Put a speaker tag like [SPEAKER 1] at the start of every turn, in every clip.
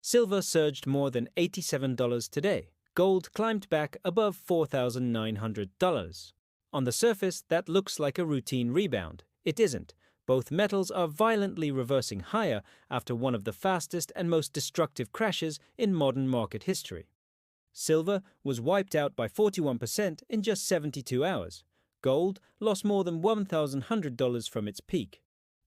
[SPEAKER 1] Silver surged more than $87 today. Gold climbed back above $4,900. On the surface, that looks like a routine rebound. It isn't. Both metals are violently reversing higher after one of the fastest and most destructive crashes in modern market history. Silver was wiped out by 41% in just 72 hours. Gold lost more than $1,100 from its peak.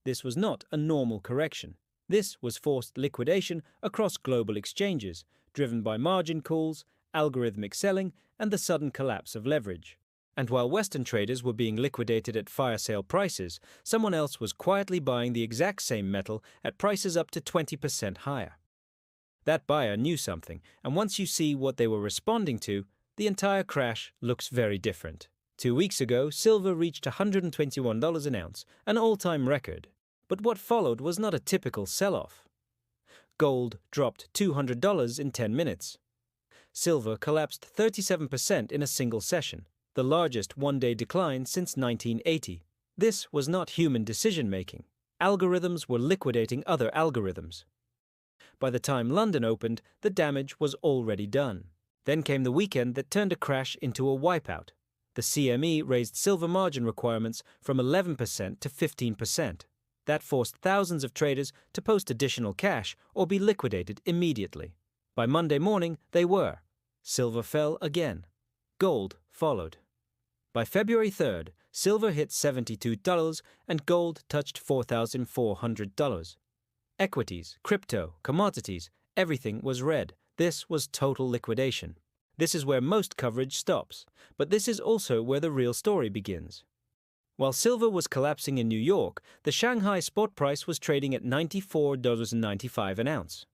[SPEAKER 1] This was not a normal correction. This was forced liquidation across global exchanges, driven by margin calls, algorithmic selling, and the sudden collapse of leverage. And while Western traders were being liquidated at fire sale prices, someone else was quietly buying the exact same metal at prices up to 20% higher. That buyer knew something, and once you see what they were responding to, the entire crash looks very different. 2 weeks ago, silver reached $121 an ounce, an all-time record. But what followed was not a typical sell-off. Gold dropped $200 in 10 minutes. Silver collapsed 37% in a single session, the largest one-day decline since 1980. This was not human decision-making. Algorithms were liquidating other algorithms. By the time London opened, the damage was already done. Then came the weekend that turned a crash into a wipeout. The CME raised silver margin requirements from 11% to 15%. That forced thousands of traders to post additional cash or be liquidated immediately. By Monday morning, they were. Silver fell again. Gold followed. By February 3rd, silver hit $72 and gold touched $4,400. Equities, crypto, commodities, everything was red. This was total liquidation. This is where most coverage stops, but this is also where the real story begins. While silver was collapsing in New York, the Shanghai spot price was trading at $94.95 an ounce.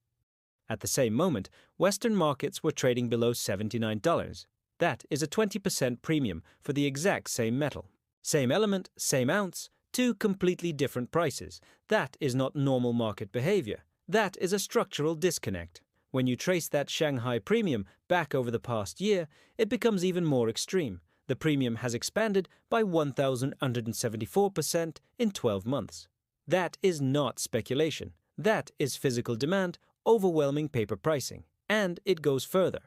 [SPEAKER 1] At the same moment, Western markets were trading below $79. That is a 20% premium for the exact same metal. Same element, same ounce, two completely different prices. That is not normal market behavior. That is a structural disconnect. When you trace that Shanghai premium back over the past year, it becomes even more extreme. The premium has expanded by 1,174% in 12 months. That is not speculation. That is physical demand overwhelming paper pricing. And it goes further.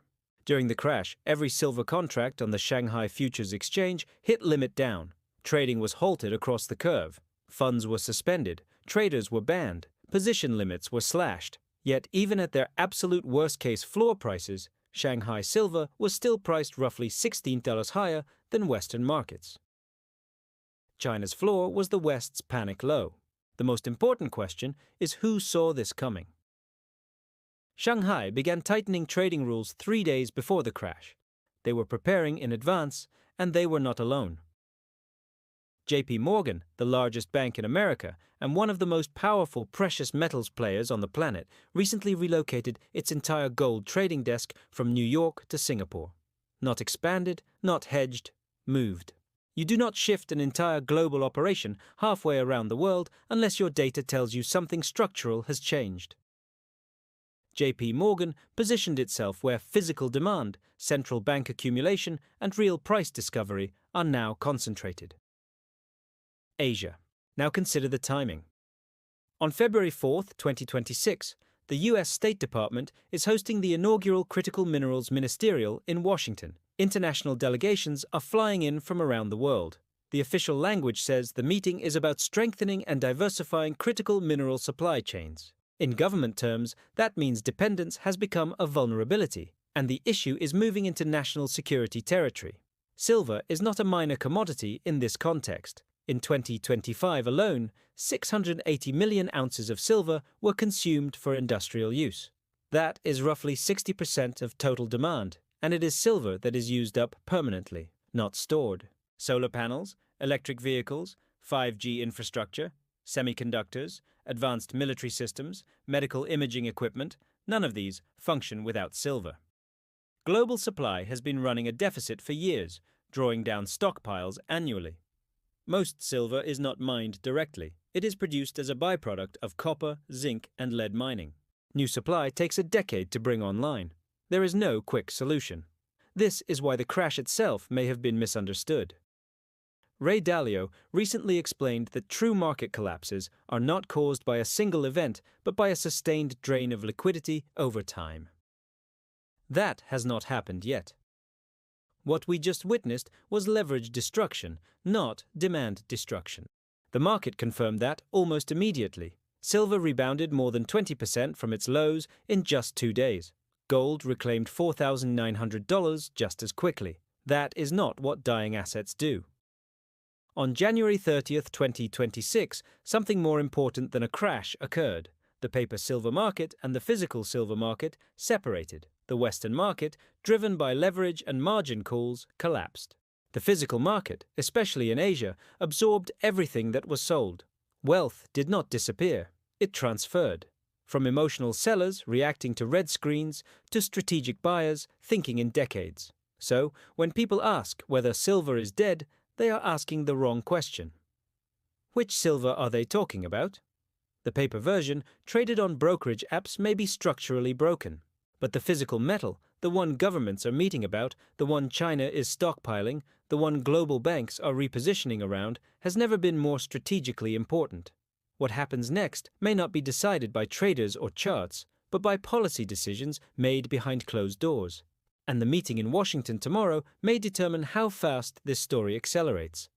[SPEAKER 1] During the crash, every silver contract on the Shanghai Futures Exchange hit limit down. Trading was halted across the curve. Funds were suspended. Traders were banned. Position limits were slashed. Yet even at their absolute worst-case floor prices, Shanghai silver was still priced roughly $16 higher than Western markets. China's floor was the West's panic low. The most important question is who saw this coming. Shanghai began tightening trading rules 3 days before the crash. They were preparing in advance, and they were not alone. JP Morgan, the largest bank in America and one of the most powerful precious metals players on the planet, recently relocated its entire gold trading desk from New York to Singapore. Not expanded, not hedged, moved. You do not shift an entire global operation halfway around the world unless your data tells you something structural has changed. JP Morgan positioned itself where physical demand, central bank accumulation, and real price discovery are now concentrated. Asia. Now consider the timing. On February 4, 2026, the U.S. State Department is hosting the inaugural Critical Minerals Ministerial in Washington. International delegations are flying in from around the world. The official language says the meeting is about strengthening and diversifying critical mineral supply chains. In government terms, that means dependence has become a vulnerability, and the issue is moving into national security territory. Silver is not a minor commodity in this context. In 2025 alone, 680 million ounces of silver were consumed for industrial use. That is roughly 60% of total demand, and it is silver that is used up permanently, not stored. Solar panels, electric vehicles, 5G infrastructure, semiconductors, advanced military systems, medical imaging equipment, none of these function without silver. Global supply has been running a deficit for years, drawing down stockpiles annually. Most silver is not mined directly. It is produced as a byproduct of copper, zinc, and lead mining. New supply takes a decade to bring online. There is no quick solution. This is why the crash itself may have been misunderstood. Ray Dalio, recently explained that true market collapses are not caused by a single event but by a sustained drain of liquidity over time. That has not happened yet. What we just witnessed was leverage destruction, not demand destruction. The market confirmed that almost immediately. Silver rebounded more than 20% from its lows in just 2 days. Gold reclaimed $4,900 just as quickly. That is not what dying assets do. On January 30th, 2026, something more important than a crash occurred. The paper silver market and the physical silver market separated. The Western market, driven by leverage and margin calls, collapsed. The physical market, especially in Asia, absorbed everything that was sold. Wealth did not disappear. It transferred. From emotional sellers reacting to red screens to strategic buyers thinking in decades. So, when people ask whether silver is dead, they are asking the wrong question. Which silver are they talking about? The paper version, traded on brokerage apps, may be structurally broken. But the physical metal, the one governments are meeting about, the one China is stockpiling, the one global banks are repositioning around, has never been more strategically important. What happens next may not be decided by traders or charts, but by policy decisions made behind closed doors. And the meeting in Washington tomorrow may determine how fast this story accelerates.